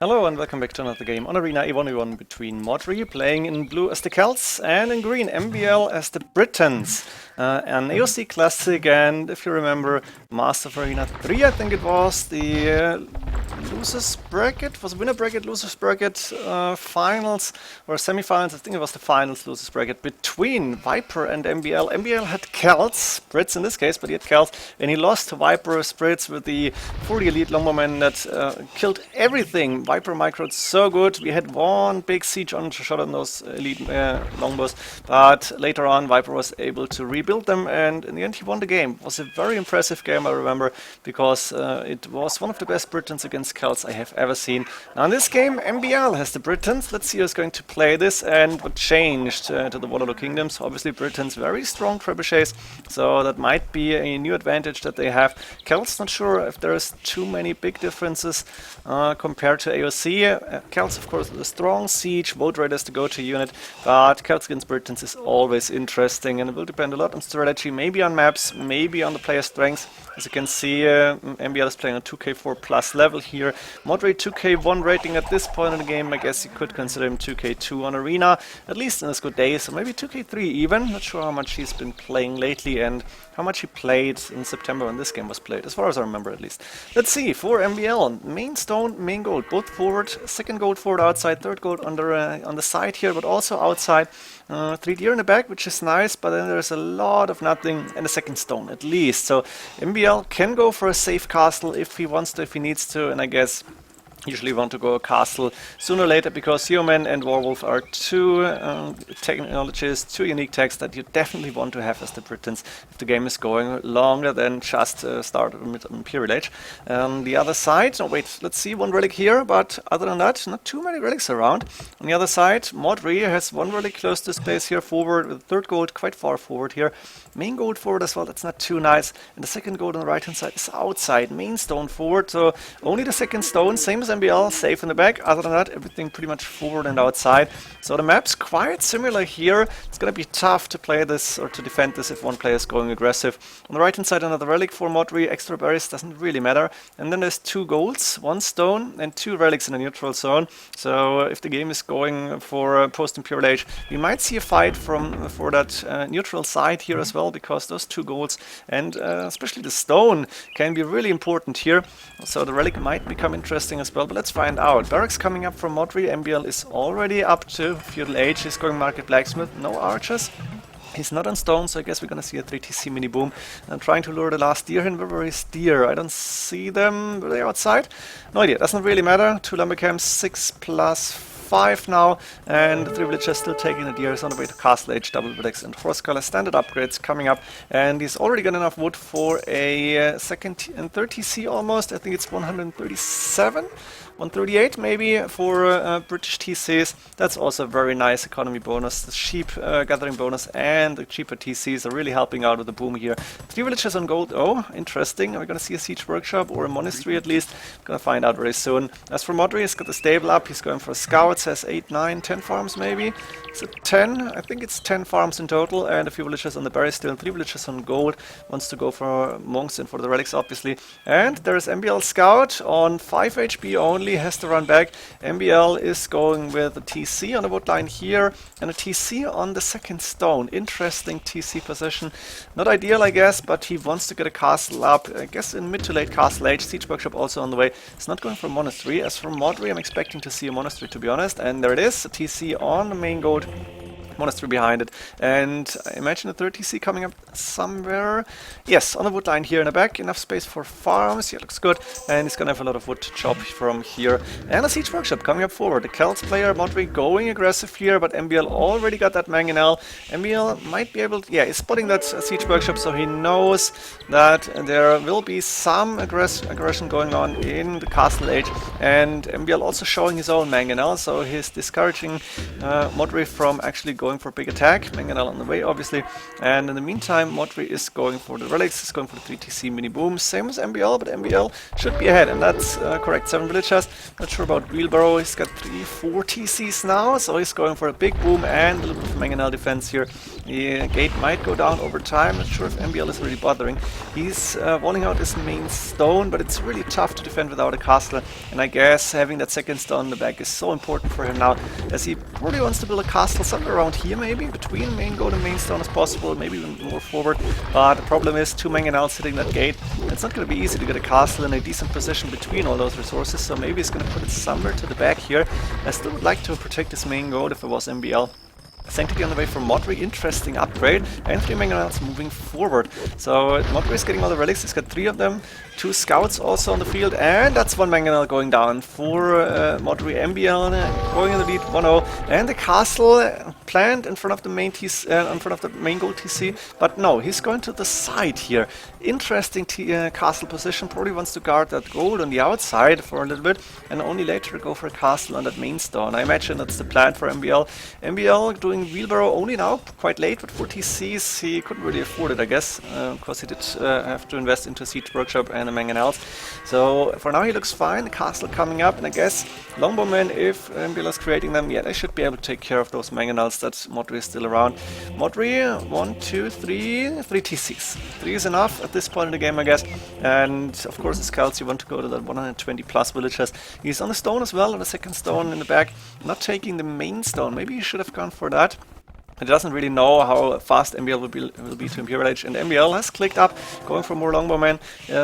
Hello and welcome back to another game on Arena A1v1 between Modri playing in blue as the Celts and in green MbL as the Britons. An AOC Classic, and if you remember, Master of Arena 3 I think it was, the losers bracket, was winner bracket, losers bracket, finals or semi-finals, I think it was the finals losers bracket between Viper and MbL. MbL had Celts, Brits in this case, but he had Celts, and he lost to Viper Brits with the 40 elite longbowman that killed everything. Viper microed so good, we had one big siege on shot on those elite longbows, but later on Viper was able to rebuild them, and in the end he won the game. It was a very impressive game, I remember, because it was one of the best Britons against Celts I have ever seen. Now in this game MbL has the Britons. Let's see who's going to play this and what changed to the Waterloo Kingdoms. Obviously Britons very strong trebuchets, so that might be a new advantage that they have. Celts, not sure if there is too many big differences compared to AOC. Celts of course the strong siege, vote raiders the go-to unit, but Celts against Britons is always interesting, and it will depend a lot on strategy, maybe on maps, maybe on the player strengths. As you can see, MbL is playing a 2k4 plus level here. Modri 2k1 rating at this point in the game. I guess you could consider him 2k2 on Arena, at least in his good days, or maybe 2k3 even. Not sure how much he's been playing lately and how much he played in September when this game was played, as far as I remember at least. Let's see, for MbL, main stone, main gold, both forward, second gold forward outside, third gold on the side here, but also outside. 3 deer in the back, which is nice, but then there's a lot of nothing, and a second stone at least. So MbL can go for a safe castle if he wants to, if he needs to, and I guess usually want to go a castle sooner or later, because Yeoman and Warwolf are two technologies, two unique techs that you definitely want to have as the Britons if the game is going longer than just start with Imperial Age. The other side, oh wait, let's see, one relic here, but other than that, not too many relics around. On the other side, Modri has one relic close to space here forward, with third gold quite far forward here. Main gold forward as well, that's not too nice. And the second gold on the right hand side is outside, main stone forward, so only the second stone, same as MbL, safe in the back. Other than that, everything pretty much forward and outside. So the map's quite similar here. It's gonna be tough to play this or to defend this if one player is going aggressive. On the right hand side, another relic for Modri, extra berries, doesn't really matter. And then there's 2 golds, 1 stone, and 2 relics in the neutral zone. So if the game is going for post-Imperial Age, we might see a fight for that neutral side here as well, because those 2 golds and especially the stone can be really important here. So the relic might become interesting as well, but let's find out. Barracks coming up from Modri. MbL is already up to Feudal Age. He's going Market Blacksmith, no archers. He's not on stone, so I guess we're gonna see a 3TC mini boom. I'm trying to lure the last deer in. Where is deer? I don't see them. Were they outside? No idea. Doesn't really matter. 2 lumber camps, 6 plus 5 now, and the 3 villagers still taking the deer. Is on the way to Castle Age, double Vertex and Horse Color standard upgrades coming up, and he's already got enough wood for a second and third TC almost. I think it's 137. 138 maybe for British TCs. That's also a very nice economy bonus. The sheep gathering bonus and the cheaper TCs are really helping out with the boom here. 3 villages on gold. Oh, interesting. Are we going to see a siege workshop or a monastery at least? Gonna find out very soon. As for Modri, he's got the stable up. He's going for scouts. Has 8, 9, 10 farms maybe. Is it 10? I think it's 10 farms in total, and a few villages on the berry still. 3 villages on gold. Wants to go for monks and for the relics obviously. And there's MbL Scout on 5 HP only. Has to run back. MbL is going with a TC on the wood line here and a TC on the second stone. Interesting TC position. Not ideal I guess, but he wants to get a castle up. I guess in mid to late Castle Age. Siege Workshop also on the way. It's not going for a monastery. As for Modri, I'm expecting to see a monastery, to be honest. And there it is, a TC on the main gold. Monastery behind it, and I imagine a 3rd TC coming up somewhere. Yes, on the wood line here in the back, enough space for farms. Yeah, looks good, and he's gonna have a lot of wood to chop from here. And a siege workshop coming up forward. The Celts player Modri going aggressive here, but MbL already got that mangonel. MbL might be able to, yeah, he's spotting that siege workshop, so he knows that there will be some aggression going on in the Castle Age, and MbL also showing his own mangonel, so he's discouraging Modri from actually going going for a big attack. MbL on the way, obviously. And in the meantime, Modri is going for the relics, is going for the 3TC mini boom. Same as MbL, but MbL should be ahead, and that's correct. 7 villagers. Not sure about Wheelbarrow. He's got 4 TCs now, so he's going for a big boom and a little bit of MbL defense here. The gate might go down over time. Not sure if MbL is really bothering. He's walling out his main stone, but it's really tough to defend without a castle. And I guess having that second stone in the back is so important for him now, as he probably wants to build a castle somewhere around here, maybe between main gold and main stone as possible, maybe even more forward. But the problem is 2 MbL hitting that gate. It's not going to be easy to get a castle in a decent position between all those resources, so maybe he's going to put it somewhere to the back here. I still would like to protect his main gold if it was MbL. Sanctity on the way from Modri, interesting upgrade, and 3 MbLs moving forward. So Modri is getting all the relics, he's got 3 of them, 2 scouts also on the field, and that's 1 MbL going down for Modri. MbL going in the lead 1-0, and the castle planned in front of the main in front of the main gold TC, but no, he's going to the side here. Interesting castle position, probably wants to guard that gold on the outside for a little bit, and only later go for a castle on that main stone. I imagine that's the plan for MbL. MbL doing Wheelbarrow only now, quite late with 4 TCs. He couldn't really afford it, I guess, because he did have to invest into a Siege Workshop and a MbL. So for now he looks fine. The castle coming up, and I guess Longbowmen, if MbL is creating them, yeah, they should be able to take care of those MbLs that Modri is still around. Modri, 1, 2, 3 TCs. 3 is enough at this point in the game, I guess. And of course, as Celts, you want to go to that 120 plus villagers. He's on the stone as well, on the second stone in the back, not taking the main stone. Maybe he should have gone for that. He doesn't really know how fast MbL will be to Imperial Age, and MbL has clicked up, going for more Longbowmen.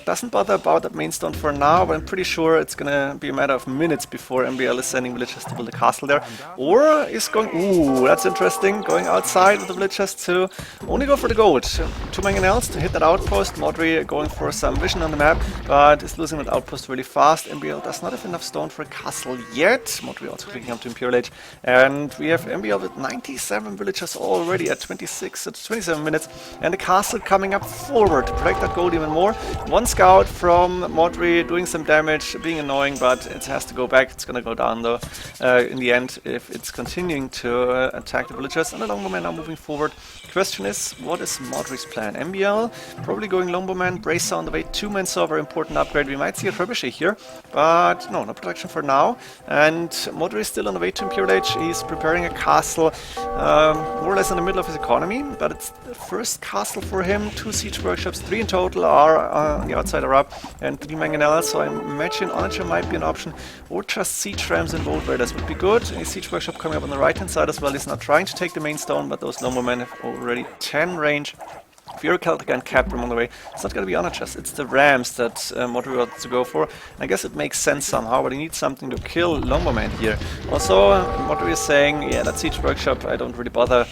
Doesn't bother about that main stone for now, but I'm pretty sure it's gonna be a matter of minutes before MbL is sending villagers to build a castle there. Or is going, ooh, that's interesting, going outside with the villagers to only go for the gold. 2 MbLs to hit that outpost. Modri going for some vision on the map, but is losing that outpost really fast. MbL does not have enough stone for a castle yet. Modri also clicking up to Imperial Age, and we have MbL with 97 villagers already at 27 minutes, and the castle coming up forward to protect that gold even more. 1 scout from Modri doing some damage, being annoying, but it has to go back. It's gonna go down though in the end if it's continuing to attack the villagers. And the Longbowmen are moving forward. Question is, what is Modri's plan? MbL probably going Longbowman, Bracer on the way, 2 Mensaw, very important upgrade. We might see a Trebuchet here, but no protection for now. And Modri is still on the way to Imperial Age. He's preparing a castle, more or less in the middle of his economy, but it's the first castle for him. 2 Siege Workshops, 3 in total are on the outside are up, and 3 MbL, so I imagine Onager might be an option, or just Siege Rams and Vault Raiders would be good. A Siege Workshop coming up on the right hand side as well. He's not trying to take the main stone, but those Longbowmen have already 10 range. Fury Celtic and Caprim on the way. It's not going to be Onagers, it's the Rams that Modri wants to go for. And I guess it makes sense somehow, but he needs something to kill Longbowman here. Also, Modri is saying, yeah, that Siege Workshop, I don't really bother.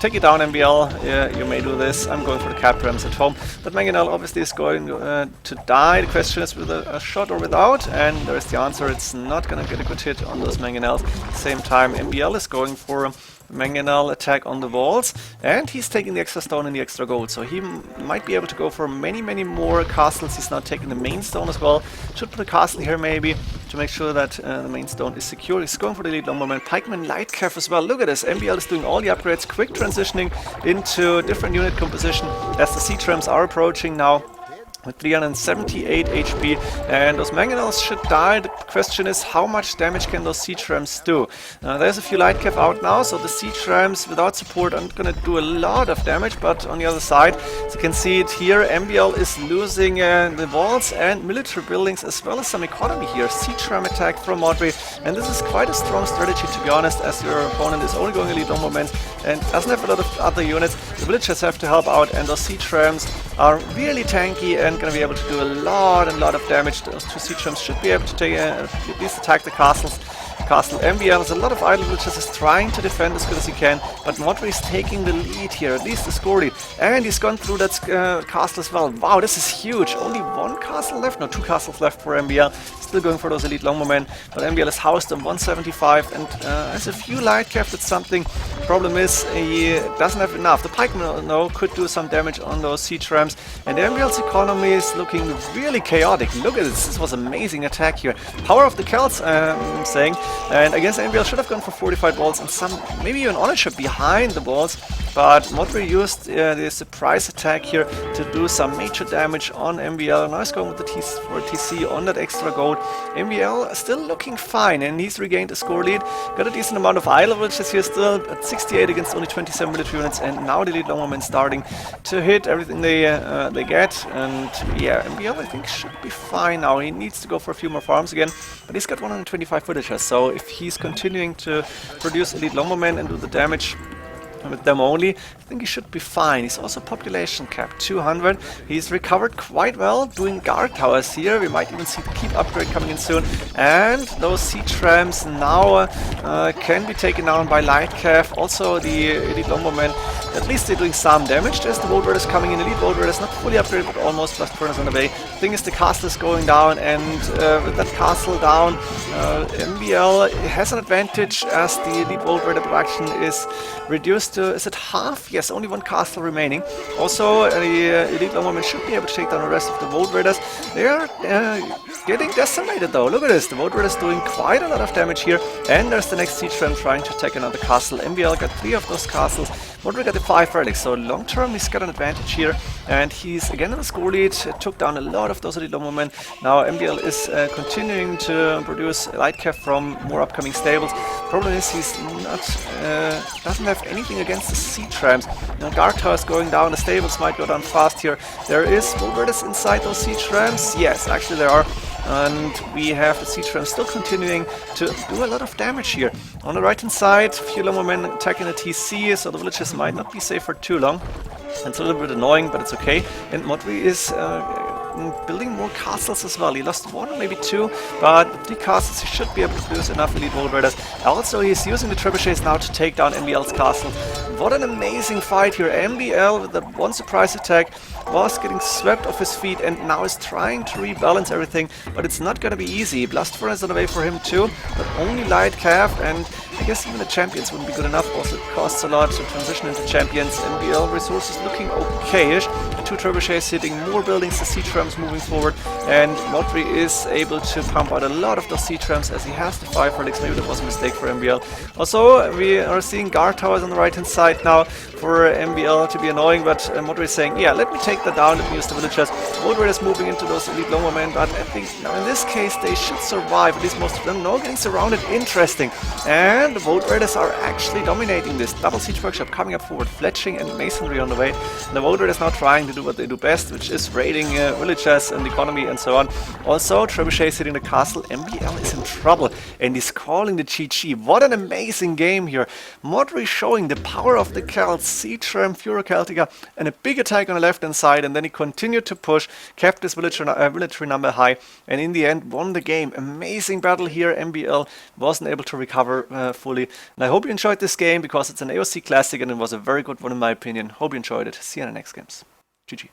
Take it down, MbL, yeah, you may do this. I'm going for the Caprims at home. But MbL obviously is going to die. The question is with a shot or without, and there is the answer. It's not going to get a good hit on those MbLs. At the same time, MbL is going for MbL attack on the walls, and he's taking the extra stone and the extra gold, so he might be able to go for many more castles. He's now taking the main stone as well. Should put a castle here maybe to make sure that the main stone is secure. He's going for the elite Longbowman, Pikeman Lightcav as well. Look at this, MbL is doing all the upgrades, quick transitioning into different unit composition as the Siege Rams are approaching now with 378 HP, and those MbLs should die. The question is, how much damage can those Siege Rams do? There's a few Lightcav out now, so the Siege Rams without support aren't going to do a lot of damage, but on the other side, as you can see it here, MbL is losing the walls and military buildings as well as some economy here. Siege Ram attack from Modri, and this is quite a strong strategy, to be honest, as your opponent is only going elite Longbowmen and doesn't have a lot of other units. The villagers have to help out, and those Siege Rams are really tanky and going to be able to do a lot of damage. Those 2 Siege Rams should be able to take, at least attack the castle. MbL has a lot of idle villagers, is trying to defend as good as he can, but Modri is taking the lead here, at least the score lead, and he's gone through that castle as well. Wow, this is huge. Only 1 castle left, no, 2 castles left for MbL. Still going for those elite Longbowmen, but MbL is housed on 175 and has a few Lightcav. That's something. Problem is he doesn't have enough. The Pikeman, no, could do some damage on those Siege Rams, and MbL's economy is looking really chaotic. Look at this. This was an amazing attack here. Power of the Celts, I'm saying. And I guess MbL should have gone for fortified walls and some, maybe even ownership behind the walls, but Modri used the surprise attack here to do some major damage on MbL. Now he's going with the TC on that extra gold. MbL still looking fine, and he's regained a score lead. Got a decent amount of idle villages here still, at 68 against only 27 military units, and now the elite longwomen starting to hit everything they get. And yeah, MbL I think should be fine now. He needs to go for a few more farms again, but he's got 125 villagers, so if he's continuing to produce elite longwomen and do the damage with them only, I think he should be fine. He's also population cap 200. He's recovered quite well, doing guard towers here. We might even see the keep upgrade coming in soon. And those siege rams now can be taken down by light cav. Also the elite longbow, at least they're doing some damage. There's the Vote Raiders coming in. Elite Vote Raiders not fully upgraded, but almost. Blast Furnace on the way. Thing is, the castle is going down, and with that castle down, MbL has an advantage as the elite Vote Raider production is reduced to, is it half? Yes, only one castle remaining. Also, the elite longbow should be able to take down the rest of the Vote Raiders. They are getting decimated though. Look at this, the Vote Raiders doing quite a lot of damage here. And there's the next siege ram trying to take another castle. MbL got 3 of those castles. Modri got the 5 relics, so long term he's got an advantage here. And he's again in the score lead, took down a lot of those elite longbow. Now MbL is continuing to produce light cav from more upcoming stables. Problem is he's not, doesn't have anything against the siege rams. Guard towers going down, the stables might go down fast here. There is Vote Raiders inside those siege rams. Yes, actually there are. And we have the siege rams still continuing to do a lot of damage here. On the right hand side, a few longbow attacking the TC, so the villages might not be safe for too long. It's a little bit annoying, but it's okay. And Modri is building more castles as well. He lost 1 or maybe 2, but with 3 castles he should be able to produce enough elite Vote Raiders. Also, he's using the trebuchets now to take down MbL's castle. What an amazing fight here. MbL with that one surprise attack was getting swept off his feet and now is trying to rebalance everything, but it's not going to be easy. Blast Furnace on the way for him too, but only light cav, and I guess even the champions wouldn't be good enough. Also, it costs a lot to transition into champions. MbL resources looking okayish. 2 trebuchets hitting more buildings, the siege rams moving forward, and Modri is able to pump out a lot of those siege rams as he has the 5 relics. Maybe that was a mistake for MbL. Also, we are seeing guard towers on the right hand side now for MbL to be annoying, but Modri is saying, yeah, let me take that down, let me use the villagers. Vote Raiders moving into those elite longbow, but I think now in this case they should survive, at least most of them. No, getting surrounded, interesting. And the Vote Raiders are actually dominating this. Double siege workshop coming up forward, fletching and masonry on the way. And the Vote Raiders now trying to do what they do best, which is raiding villagers and economy and so on. Also, trebuchets hitting the castle. MbL is in trouble and he's calling the GG. What an amazing game here. Modri showing the power of the Celts, siege ram, Furo Celtica, and a big attack on the left hand side, and then he continued to push, kept his military number high, and in the end won the game. Amazing battle here. MbL wasn't able to recover fully. And I hope you enjoyed this game because it's an AOC classic and it was a very good one in my opinion. Hope you enjoyed it. See you in the next games. GG.